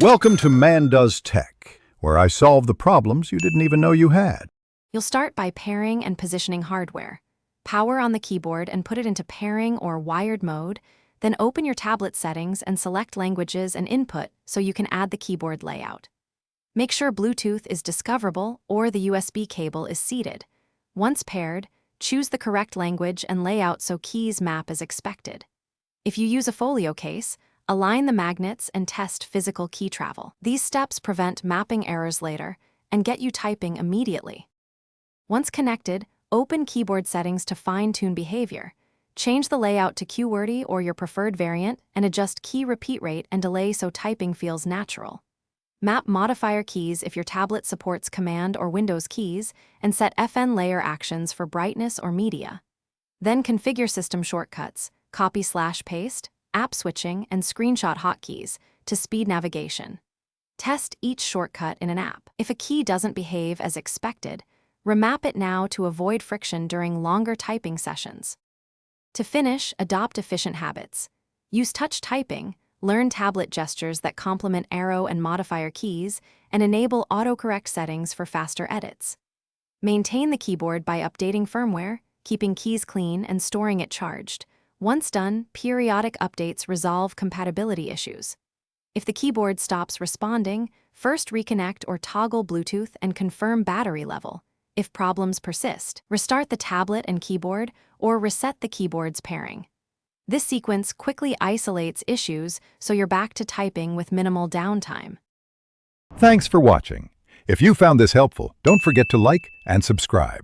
Welcome to Man Does Tech, where I solve the problems you didn't even know you had. You'll start by pairing and positioning hardware. Power on the keyboard and put it into pairing or wired mode, then open your tablet settings and select languages and input so you can add the keyboard layout. Make sure Bluetooth is discoverable or the USB cable is seated. Once paired, choose the correct language and layout so keys map as expected. If you use a folio case, align the magnets and test physical key travel. These steps prevent mapping errors later and get you typing immediately. Once connected, open keyboard settings to fine-tune behavior. Change the layout to QWERTY or your preferred variant and adjust key repeat rate and delay so typing feels natural. Map modifier keys if your tablet supports Command or Windows keys and set FN layer actions for brightness or media. Then configure system shortcuts, copy/paste, app switching, and screenshot hotkeys to speed navigation. Test each shortcut in an app. If a key doesn't behave as expected, remap it now to avoid friction during longer typing sessions. To finish, adopt efficient habits. Use touch typing, learn tablet gestures that complement arrow and modifier keys, and enable autocorrect settings for faster edits. Maintain the keyboard by updating firmware, keeping keys clean, and storing it charged. Once done, periodic updates resolve compatibility issues. If the keyboard stops responding, first reconnect or toggle Bluetooth and confirm battery level. If problems persist, restart the tablet and keyboard or reset the keyboard's pairing. This sequence quickly isolates issues so you're back to typing with minimal downtime. Thanks for watching. If you found this helpful, don't forget to like and subscribe.